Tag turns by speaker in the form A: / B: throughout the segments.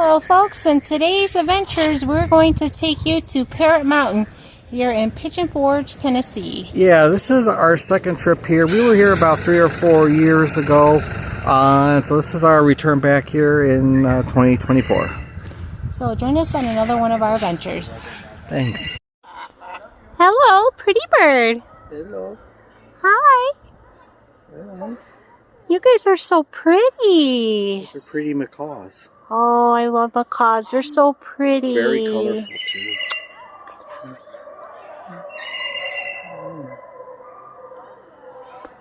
A: Hello folks, in today's adventures we're going to take you to Parrot Mountain here in Pigeon Forge, Tennessee.
B: Yeah, this is our second trip here. We were here about 3 or 4 years ago, so this is our return back here in 2024.
A: So join us on another one of our adventures.
B: Thanks.
A: Hello, pretty bird.
B: Hello.
A: Hi.
B: Hello.
A: You guys are so pretty.
B: These are pretty macaws.
A: Oh, I love macaws. They're so pretty.
B: Very colorful too.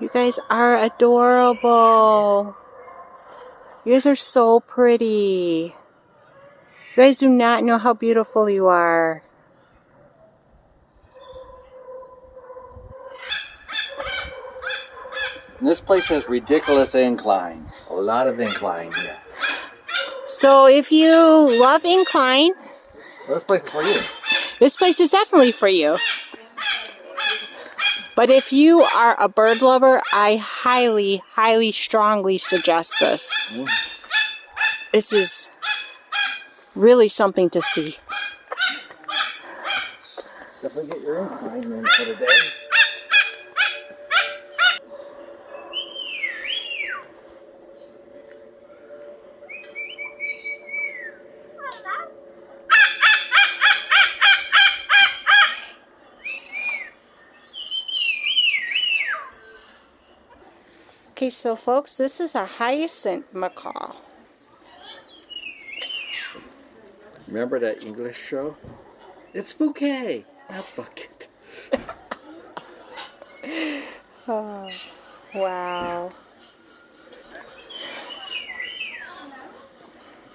A: You guys are adorable. You guys are so pretty. You guys do not know how beautiful you are.
B: And this place has ridiculous incline. A lot of incline here.
A: So if you love incline,
B: This place is for you.
A: this place is definitely for you. But if you are a bird lover, I highly, highly, strongly suggest this. This is really something to see.
B: Definitely get your incline in for the day.
A: Okay, so folks, this is a hyacinth macaw.
B: Remember that English show? It's bouquet, not bucket.
A: Oh, wow.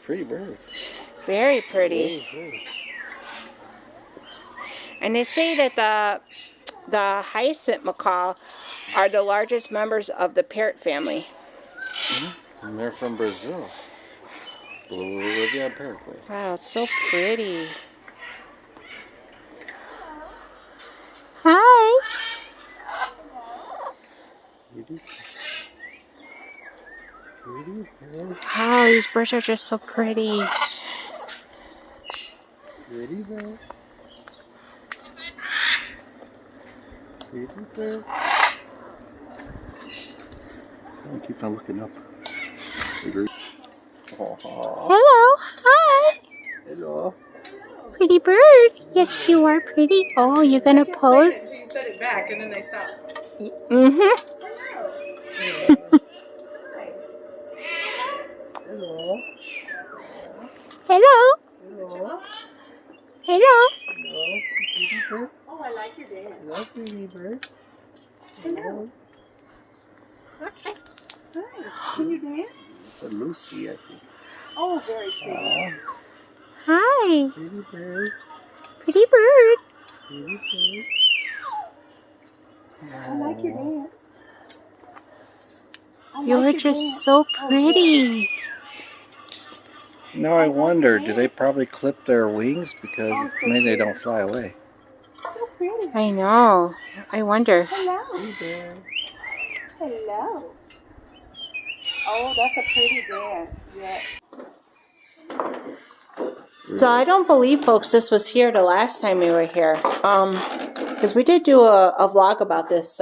B: Pretty birds.
A: Very pretty.
B: Very.
A: And they say that the hyacinth macaw are the largest members of the parrot family.
B: Mm-hmm. And they're from Brazil. Bolivia and Paraguay.
A: Wow, it's so pretty. Hi. Wow, these birds are just so pretty.
B: Pretty bird. Pretty bird. I'll keep on looking up.
A: Hello. Hi.
B: Hello.
A: Pretty bird. Yes, you are pretty. Oh, you're going to pose?
C: You said it back and then they stopped.
A: Mm-hmm.
B: Hello.
A: Hello.
B: Hello.
A: Hello.
B: Hello. Pretty bird.
C: Oh, I like your dance.
B: Hello, pretty bird.
C: Hello. Okay. Hi. Can you dance?
B: It's a Lucy, I think.
C: Oh, very pretty.
A: Hi.
B: Pretty bird.
A: Pretty bird.
B: Pretty bird.
C: I like your dance.
A: You're just so pretty.
B: Now I wonder, do they probably clip their wings because maybe they don't fly away?
C: So pretty.
A: I know. I wonder.
C: Hello.
B: Hey there.
C: Hello. Oh, that's a pretty dance. Yeah.
A: So I don't believe, folks, this was here the last time we were here. Because we did do a vlog about this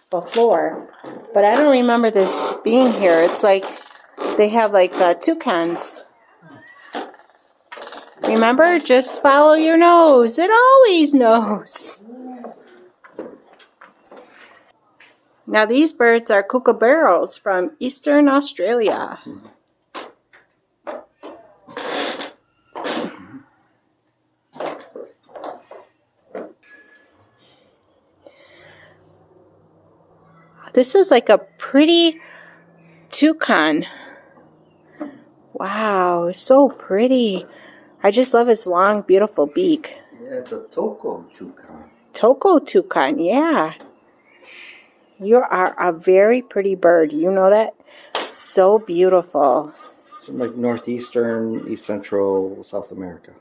A: before. But I don't remember this being here. It's like they have like toucans. Remember? Just follow your nose. It always knows. Now these birds are kookaburras from Eastern Australia. This is like a pretty toucan. Wow, it's so pretty. I just love his long, beautiful beak.
B: Yeah, it's a Toucan toucan.
A: Toucan, yeah. You are a very pretty bird. You know that? So beautiful.
B: From like northeastern, east central South America.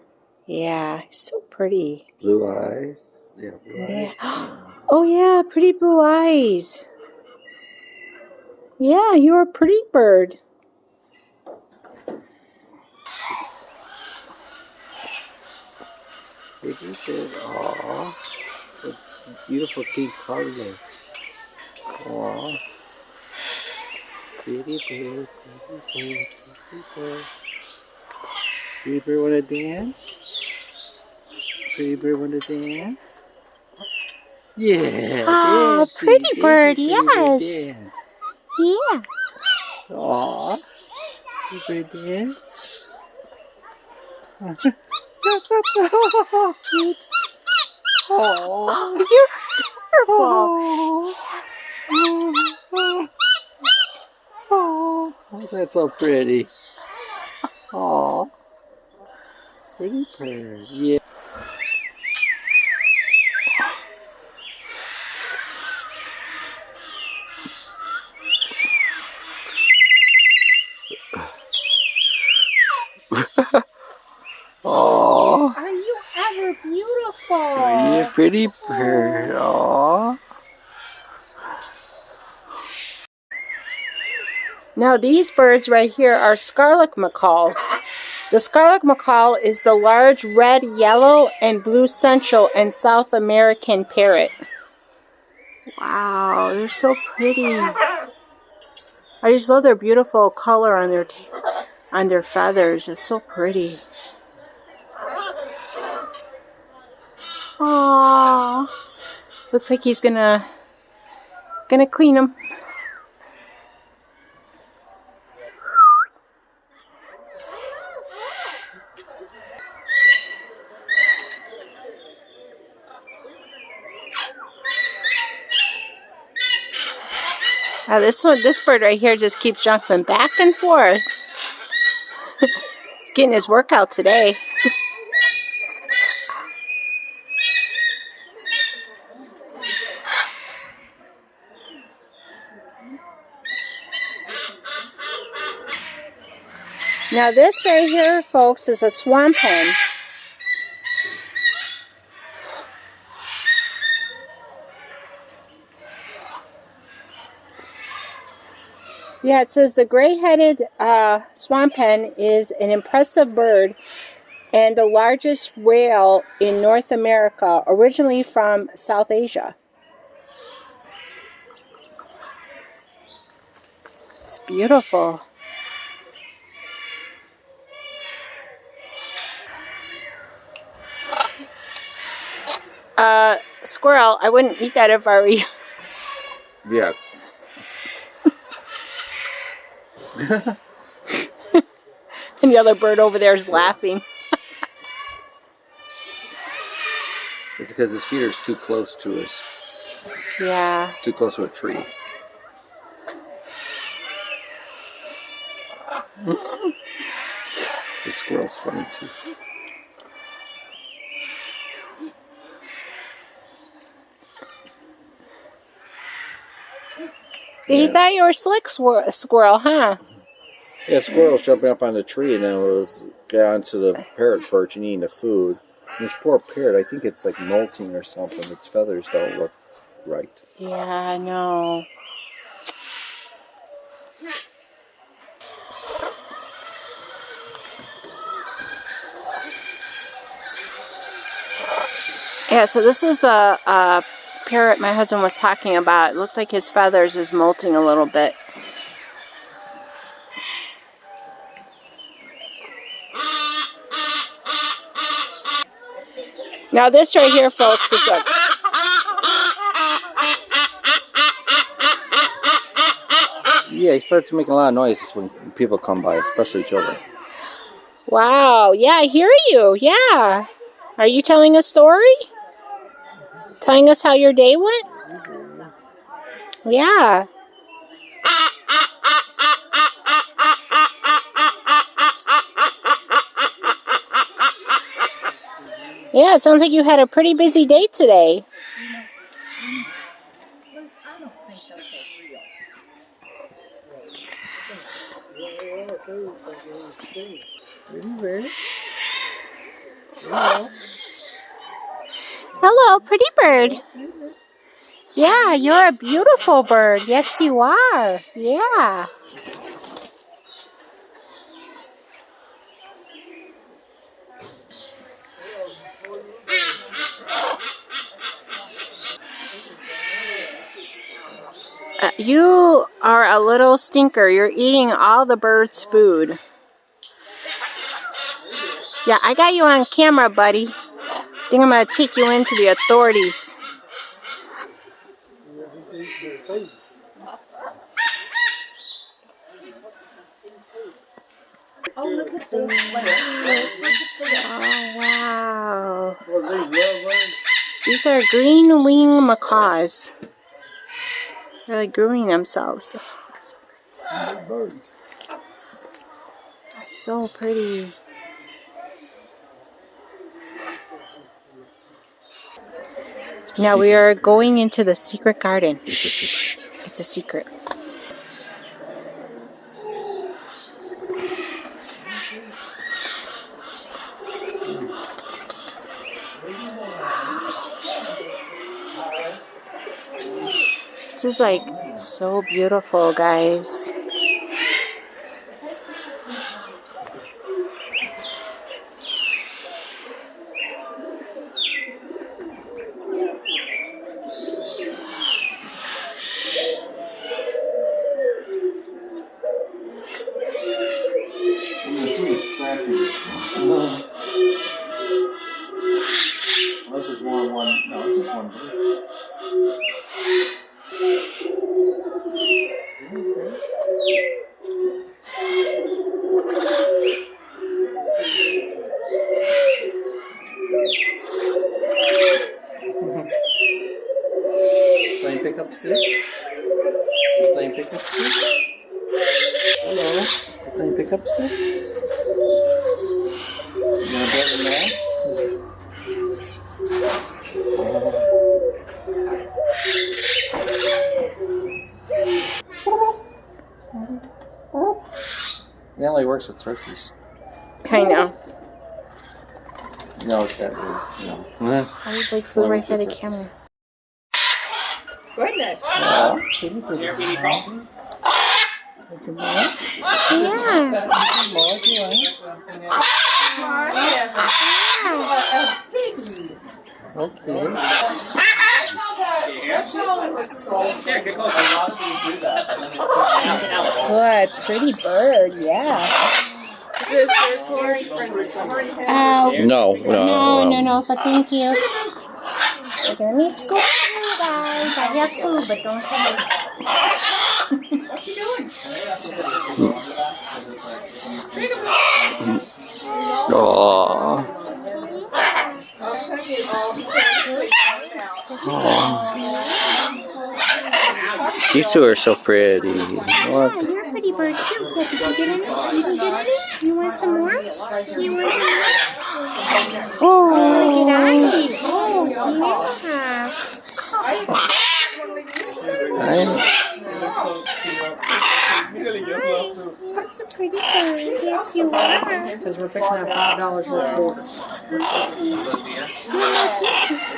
A: Yeah, so pretty.
B: Blue eyes. Yeah, blue eyes.
A: Oh yeah, pretty blue eyes. Yeah, you're a pretty bird.
B: Pretty bird. Aw. What beautiful pink color. Aw. Pretty bird, pretty bird, pretty bird. Pretty bird wanna dance? Pretty bird wanna dance? Yeah,
A: Oh,
B: dance,
A: pretty bird,
B: pretty
A: yes.
B: bird, dance.
A: Yeah.
B: Aw, pretty bird dance. Cute. Aw.
A: Oh, you're adorable.
B: Oh, how's that so pretty? Aw, pretty bird. Yeah. Aw,
A: Are you ever beautiful?
B: you pretty bird. Aw.
A: Now these birds right here are scarlet macaws. The scarlet macaw is the large red, yellow, and blue Central and South American parrot. Wow, they're so pretty. I just love their beautiful color on their feathers. It's so pretty. Aww. Looks like he's gonna clean them. Now this bird right here just keeps jumping back and forth. He's getting his workout today. Now this right here, folks, is a swamp hen. Yeah, it says the gray-headed swamp hen is an impressive bird and the largest whale in North America, originally from South Asia. It's beautiful. Squirrel, I wouldn't eat that if I were you.
B: Yeah.
A: And the other bird over there is laughing.
B: It's because his feet are too close to us.
A: Yeah.
B: Too close to a tree. The squirrel's funny too.
A: He thought you were a slick squirrel, huh?
B: Yeah, squirrel was jumping up on the tree and then was got onto the parrot perch and eating the food. And this poor parrot, I think it's like molting or something. Its feathers don't look right.
A: Yeah, I know. Yeah, so this is the parrot my husband was talking about. It looks like his feathers is molting a little bit. Now this right here, folks, is a...
B: Yeah, he starts making a lot of noise when people come by, especially children.
A: Wow, yeah, I hear you, yeah. Are you telling a story? Telling us how your day went? Yeah. Yeah, it sounds like you had a pretty busy day today. Hello, pretty bird. Yeah, you're a beautiful bird. Yes, you are. Yeah. You are a little stinker. You're eating all the birds' food. Yeah, I got you on camera, buddy. I think I'm going to take you into the authorities.
C: Oh, look at this.
A: Oh, wow. These are green wing macaws. They're like grooming themselves. So pretty. Now we are going into the secret garden.
B: It's a secret.
A: It's a secret. This is like so beautiful, guys.
B: Unless there's more than one. No, it's just one. Playing pickup sticks? You playing pickup sticks? Hello? You playing pickup sticks? You gonna build a nest? It only works with turkeys.
A: I know.
B: No, it's got you know.
A: I would like flew right by the camera.
C: Goodness.
A: Yeah.
B: Okay.
A: Good, pretty bird, yeah.
B: No,
A: No, but thank you. Okay, let me scoop you guys. I have food, but don't come in.
C: What you doing?
B: Aww.
C: I'll tell you all. He's going to sleep right now.
B: These two are so pretty. What?
A: You're a pretty bird too. What, did you get any? You can get any? You want some more? You want some more? Oh, yeah. That's a pretty bird. Yes, you are.
D: Because we're fixing to have $5 worth of order.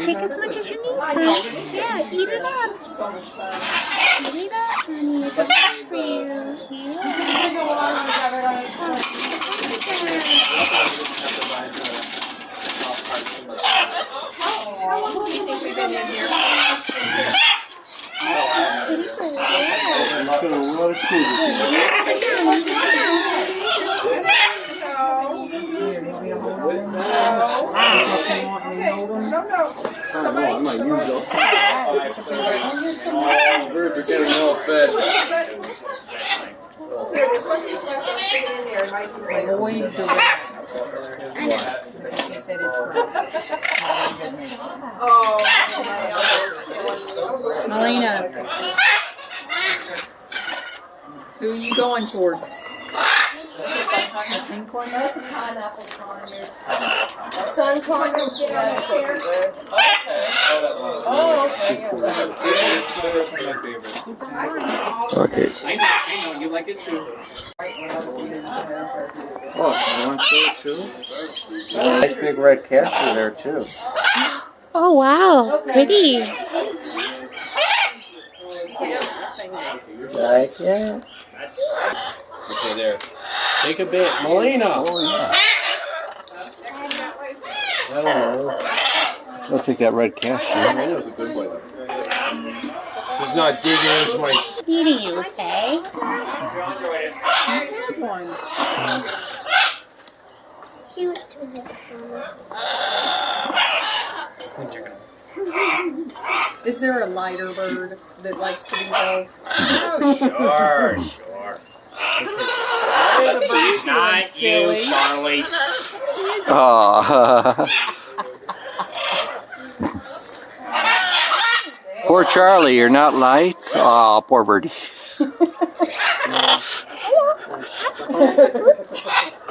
A: Take as much as you need. Yeah, eat it up. Eat it up, honey. It's a good for you.
C: How long do you think we've been in here?
B: Birds are getting well fed.
C: Here, there's one piece left. I'll stick it in there. It might be later.
D: Avoid the He said it's
C: Oh,
D: Melina. Who are you going towards? Pink one?
C: Sun corn, get on the chair. Oh, okay.
B: Okay.
E: I know, you like it too.
B: Oh, you want to see it too? Nice big red castor there too.
A: Oh, wow. Pretty.
B: Like it.
E: Okay, there. Take a bit. Melina!
B: Oh, yeah. Hello. I'll take that red castor.
E: Melina's a good one. He's not digging into my.
A: Eating you, okay?
D: Good one.
F: She was too big.
D: Is there a lighter bird that likes to be held?
E: Sure, sure. Not you, Charlie.
B: Oh. Poor Charlie, you're not light. Oh, poor birdie.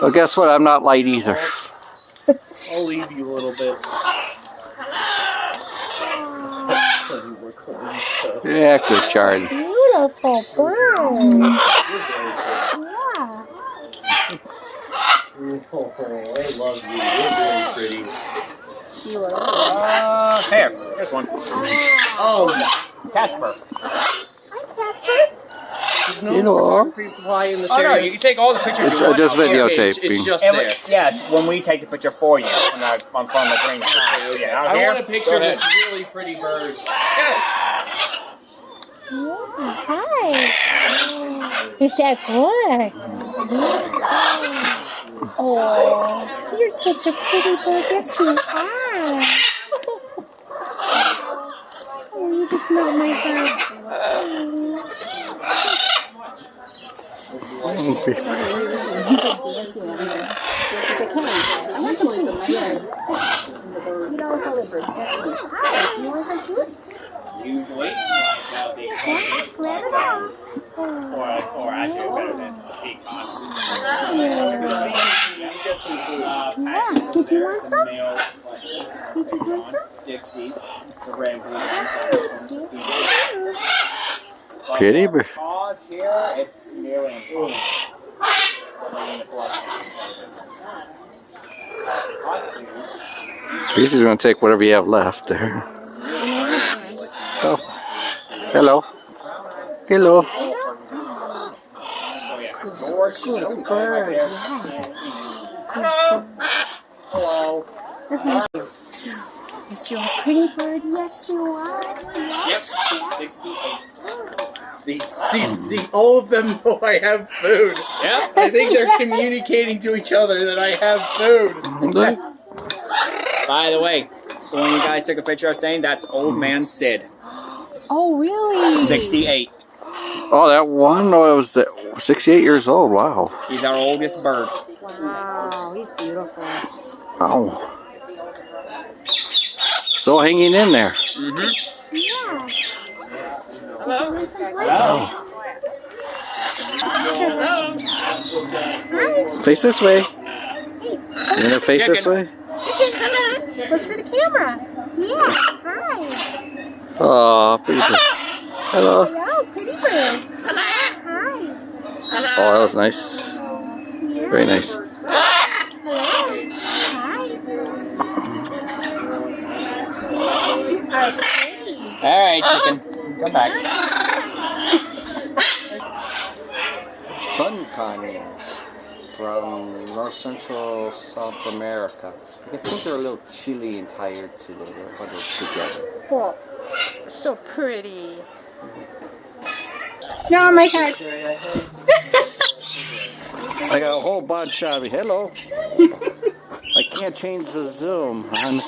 B: Well, guess what? I'm not light either.
E: I'll leave you a little bit.
B: Yeah, good Charlie.
A: Beautiful bird.
E: Oh, I love you. You're doing pretty.
A: See what?
G: Here, here's one. Oh, Casper.
F: Hi, Casper.
B: You know,
G: Oh no, you can take all the pictures
B: it's
G: you want.
B: just
G: I'll-
B: videotaping.
E: It's just
G: And
E: there.
G: yes, when we take the picture for you on the green. Yeah, out
E: I
G: here.
E: want a picture
G: Go
E: of
G: ahead.
E: this really pretty bird.
A: Hi. Is that good? Oh, you're such a pretty bird. Yes, you are. Oh, you just not my bird.
G: Usually, or actually better than peacock.
A: Did you want some?
G: Dixie, the red blue.
B: Pretty bird.
G: Macaws here, it's nearly impossible.
B: He's going to take whatever you have left there. Oh. Hello. Hello.
G: Hello.
A: Is you a pretty bird? Yes, you are.
G: Yep, 68.
E: All of them know I have food.
G: Yep.
E: I think they're communicating to each other that I have food.
G: By the way, the one you guys took a picture of saying, that's old man Sid.
A: Oh, really?
G: 68.
B: Oh, that one was 68 years old. Wow.
G: He's our oldest bird.
A: Wow, he's beautiful.
B: Wow. Still hanging in there.
G: Mm-hmm.
A: Yeah.
B: Face this way. You gonna face this way?
A: Push for the camera. Yeah. Hi.
B: Oh, pretty bird. Hello.
A: Hello, pretty bird. Hi.
B: Oh, that was nice. Very nice.
A: Hi. You are pretty.
G: All right, chicken. Come back.
B: Sun canyons from North Central South America. I think they're a little chilly and tired today. They're huddled together.
A: Oh, so pretty. No, my God.
B: I got a whole bunch of it. Hello. I can't change the zoom, hon.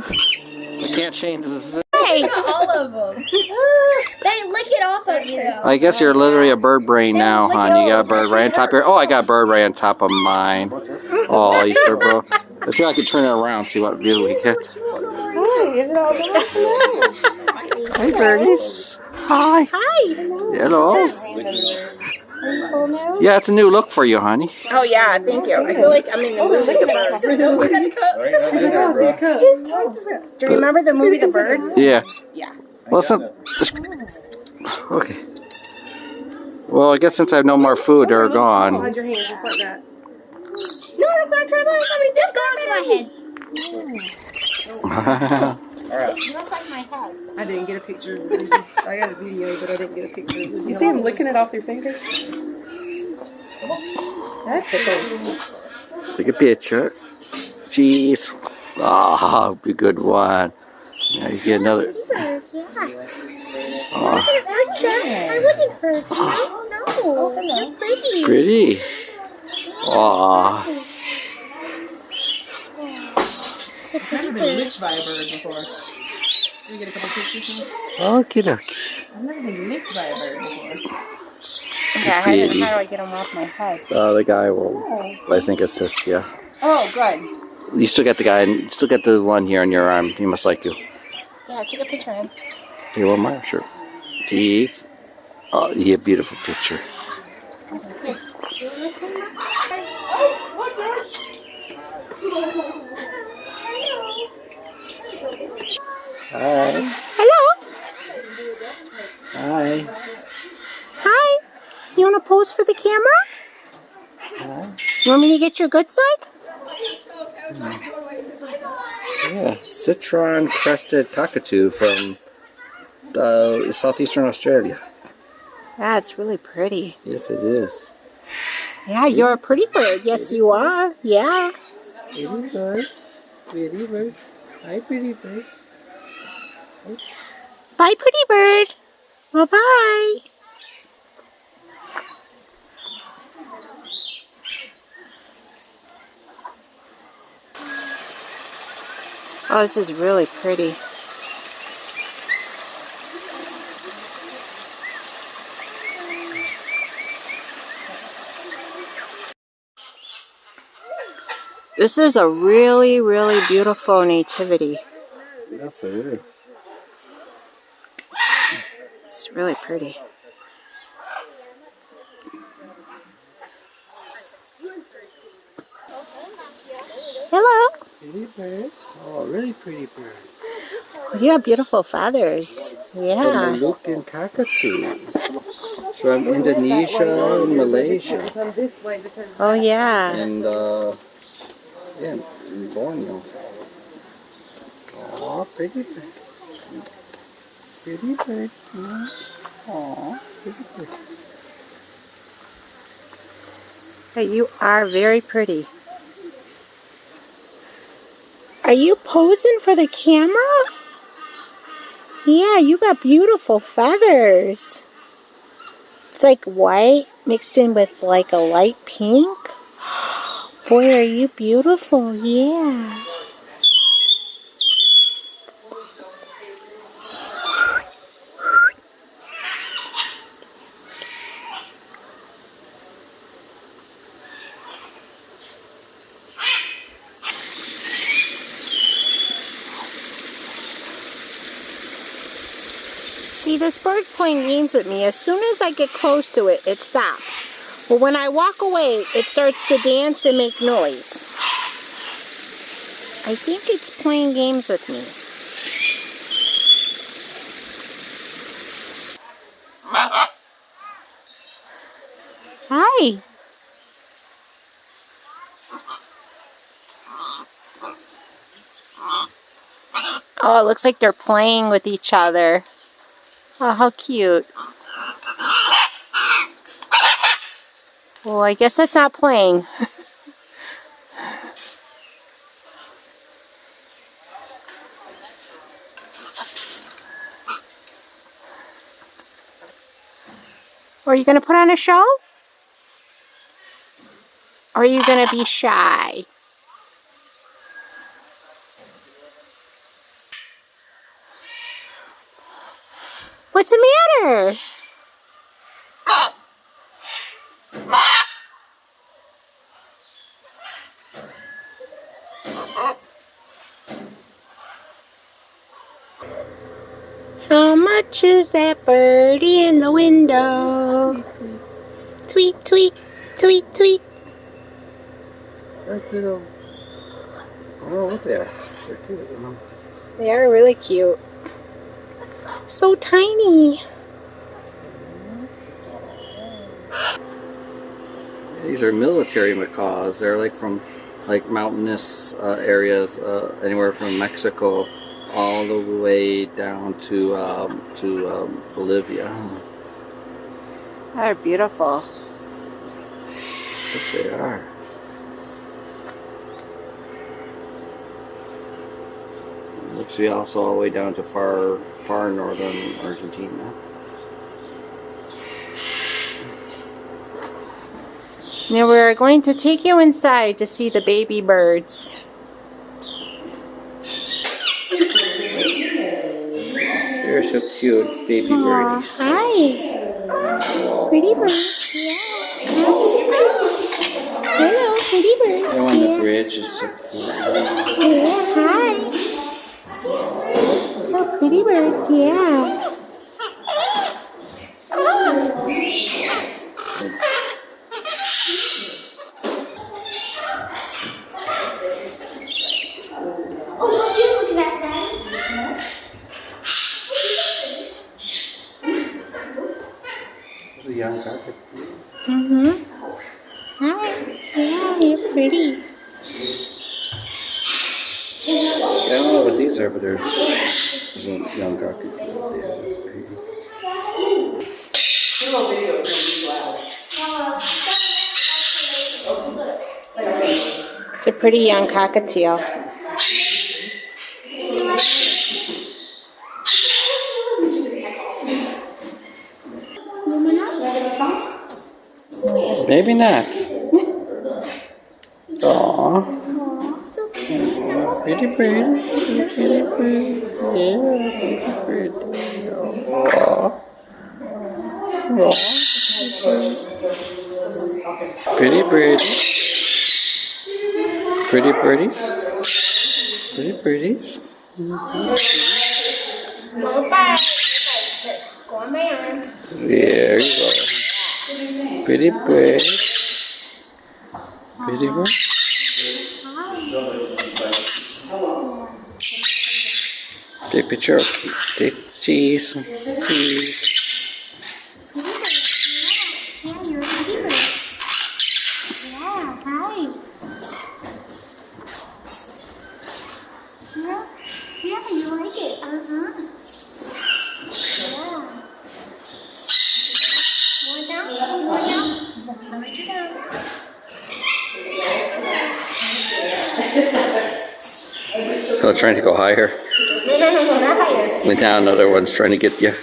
B: I can't change the zoom.
A: Hey.
F: All of them. They lick it off of you.
B: I guess you're literally a bird brain now, hon. You got a bird right on top of your... Oh, I got a bird right on top of mine. Oh, you sure, bro? Let's see if I can turn it around, see what view we get.
A: Hi, is it all good?
B: Hey, birdies. Hi.
A: Hi.
B: Hello.
A: Are you full now?
B: Yeah, it's a new look for you, honey.
C: Oh yeah, thank you. I feel like I'm in the movie The Birds. Do you remember the movie The Birds?
B: Yeah.
C: Yeah.
B: Well, it's not... Okay. Well, I guess since I have no more food, they're gone.
C: Hold your hand just like that.
F: No, that's what I tried to let somebody did go to my head.
A: You look like my head.
C: I didn't get a picture. I got a video, but I didn't get a picture. You see him licking it off your fingers? That tickles.
B: Take a picture. Cheese. Ah, be a good one. Now you get another.
F: I wouldn't hurt you. No. You're pretty.
B: Pretty. Aw.
D: I've never been licked by a bird before. Can we get a couple pictures now?
B: Okie dokie.
D: I've never been licked by a bird before.
A: Yeah, how do I get them off my head?
B: The guy will, I think, assist you.
A: Oh, good.
B: You still got the guy, and you still got the one here on your arm. He must like you.
A: Yeah, take a picture of him.
B: You want mine? Sure. Teeth. Oh, you get a beautiful picture. Hi.
A: Hello.
B: Hi.
A: Hi. You want to pose for the camera?
B: Hi.
A: You want me to get your good side?
B: Yeah, citron crested cockatoo from southeastern Australia.
A: That's really pretty.
B: Yes, it is.
A: Yeah, you're a pretty bird. Yes, you are. Yeah.
B: Pretty bird. Pretty bird. Hi, pretty bird.
A: Bye, pretty bird. Bye-bye. Oh, this is really pretty. This is a really, really beautiful nativity.
B: Yes, it is.
A: It's really pretty. Hello.
B: Pretty bird. Oh, really pretty bird.
A: You have beautiful feathers.
B: From
A: Yeah.
B: Toucan cockatoo. From Indonesia and Malaysia.
A: Oh, yeah.
B: And, yeah, in Borneo. Oh, pretty bird. Pretty bird. Oh, pretty bird.
A: Hey, you are very pretty. Are you posing for the camera? Yeah, you got beautiful feathers. It's like white mixed in with like a light pink. Boy, are you beautiful. Yeah. See, this bird's playing games with me. As soon as I get close to it, it stops. But when I walk away, it starts to dance and make noise. I think it's playing games with me. Hi. Oh, it looks like they're playing with each other. Oh, how cute. Well, I guess that's not playing. Are you going to put on a show? Or are you going to be shy? What's the matter? How much is that birdie in the window? Tweet, tweet, tweet, tweet.
B: Look little. I don't know what they are. They're cute, you know.
A: They are really cute. So tiny.
B: These are military macaws. They're like from like mountainous areas, anywhere from Mexico all the way down to Bolivia.
A: They're beautiful.
B: Yes, they are. Look to be also all the way down to far northern Argentina.
A: Now we're going to take you inside to see the baby birds.
B: They're so cute, baby birdies.
A: Hi. Pretty birds. Yeah. Hello, pretty birds.
B: They're on the bridge. Is so cute.
A: Yeah, hi. Oh, pretty birds, yeah.
B: It's a young cockatoo.
A: Mm-hmm. Hi. Yeah, you're pretty.
B: I don't know what these are, but there's a young cockatoo. Yeah, it's pretty.
A: It's a pretty young cockatiel.
B: Maybe not. Aww. Pretty bird. Pretty bird. Yeah, pretty bird. Aww. Aww. Pretty birdies. Pretty birdies. Pretty birdies. There you go. Pretty bird. Pretty bird. Take a picture. Take cheese. Cheese.
F: Yeah, you're a pretty bird. Yeah, hi. Yeah, you like it. Uh-huh. Yeah. More down, more down. I'll let you down.
B: Oh, trying to go higher.
F: No, not higher.
B: Went down, another one's trying to get you.
F: You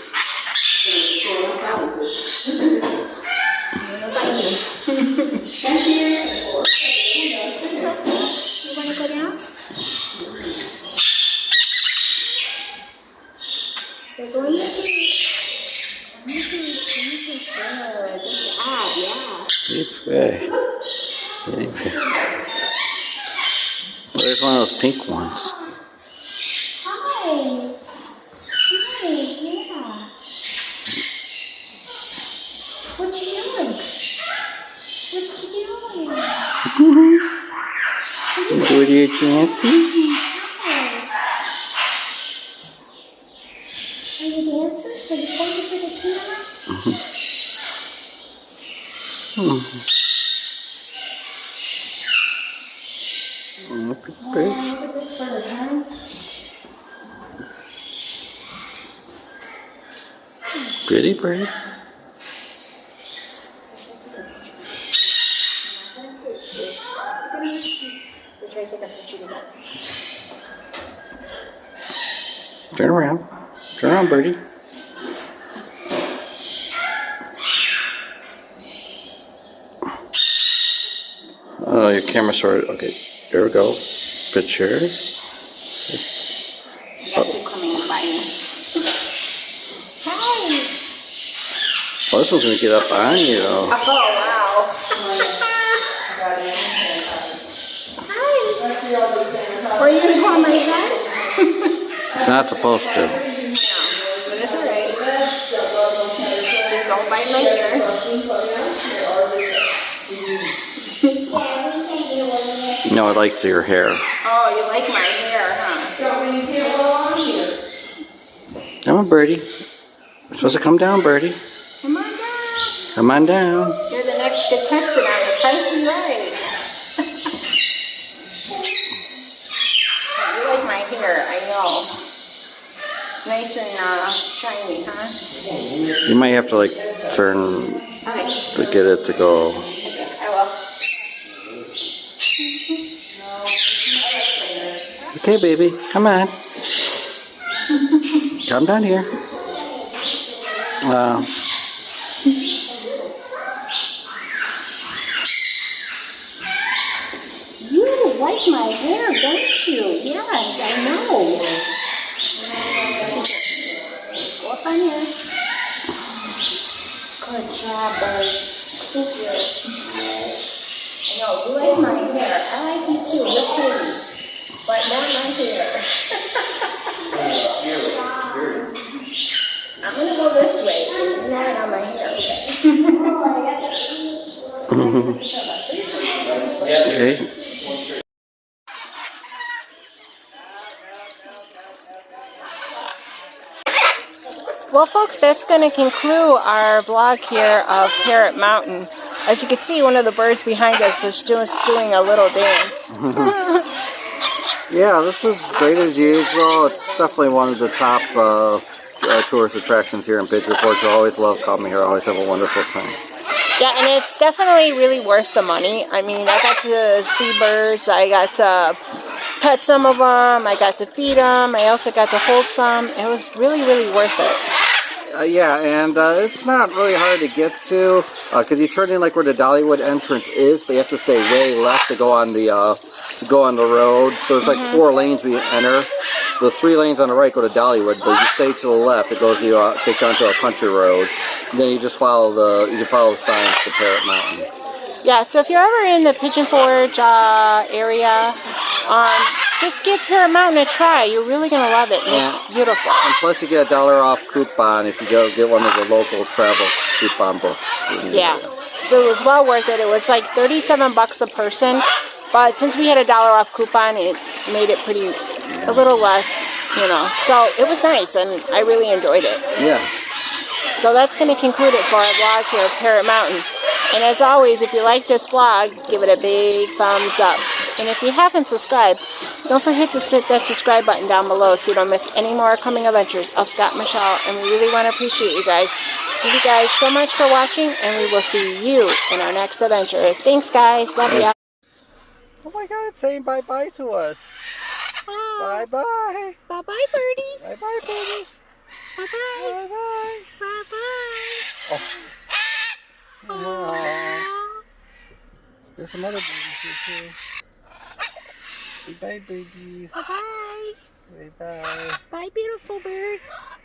F: want to go down? They're going to do.
B: Pretty bird. Pretty bird. Well, there's one of those pink ones.
F: Hi. Hi, yeah. What you doing? What you doing?
B: What are you dancing?
F: Hi. Are you dancing? Are you pointing for the camera?
B: Pretty bird.
F: Look at this bird, huh?
B: Pretty bird. Turn around. Turn around, birdie. Oh, your camera sort of. Okay, there we go. Picture.
A: Got two coming by me.
F: Hi.
B: Oh, this one's gonna get up on you.
A: Oh, wow.
F: Hi. Are you going to go on my head?
B: It's not supposed to.
A: But it's alright. Just don't bite my ear.
B: No, it likes your hair.
A: Oh, you like my hair, huh?
B: Come on, birdie. You're supposed to come down, birdie.
A: Come on down.
B: Come on down.
A: You're the next contestant on The Price is Right. You like my hair, I know. It's nice and shiny, huh?
B: You might have to like turn
A: Okay.
B: to get it to go.
A: I will.
B: Okay, baby, come on. Come down here.
A: You like my hair, don't you? Yes, I know. Go up on here. Good job, buddy. Thank you. I know, you like my hair. I like you too. You're pretty. But not my hair. I'm going to go this way. So you're not on my hair,
B: Okay.
A: Well, folks, that's going to conclude our vlog here of Parrot Mountain. As you can see, one of the birds behind us was just doing a little dance.
B: Yeah, this is great as usual. It's definitely one of the top tourist attractions here in Pigeon Forge. I always love coming here. I always have a wonderful time.
A: Yeah, and it's definitely really worth the money. I mean, I got to see birds. I got to pet some of them. I got to feed them. I also got to hold some. It was really, really worth it.
B: Yeah, and it's not really hard to get to because you turn in like where the Dollywood entrance is, but you have to stay way left to go on the road. So it's like 4 lanes we enter. The 3 lanes on the right go to Dollywood, but if you stay to the left, it goes takes you onto a country road. And then you just follow the signs to Parrot Mountain.
A: Yeah, so if you're ever in the Pigeon Forge area, just give Parrot Mountain a try. You're really going to love it, and it's beautiful.
B: And plus you get a $1 off coupon if you go get one of the local travel coupon books.
A: Yeah, so it was well worth it. It was like $37 a person, but since we had a $1 off coupon, it made it a little less, you know. So it was nice, and I really enjoyed it.
B: Yeah.
A: So that's going to conclude it for our vlog here at Parrot Mountain. And as always, if you like this vlog, give it a big thumbs up. And if you haven't subscribed, don't forget to hit that subscribe button down below so you don't miss any more coming adventures of Scott and Michelle. And we really want to appreciate you guys. Thank you guys so much for watching, and we will see you in our next adventure. Thanks, guys. Love you.
B: Oh my God, it's saying bye-bye to us. Bye-bye.
A: Bye-bye, birdies.
B: Bye-bye, birdies.
A: Bye-bye.
B: Bye-bye.
A: Bye-bye.
B: Oh. There's some other babies here too. Bye-bye, babies.
A: Bye-bye.
B: Bye-bye.
A: Bye, beautiful birds.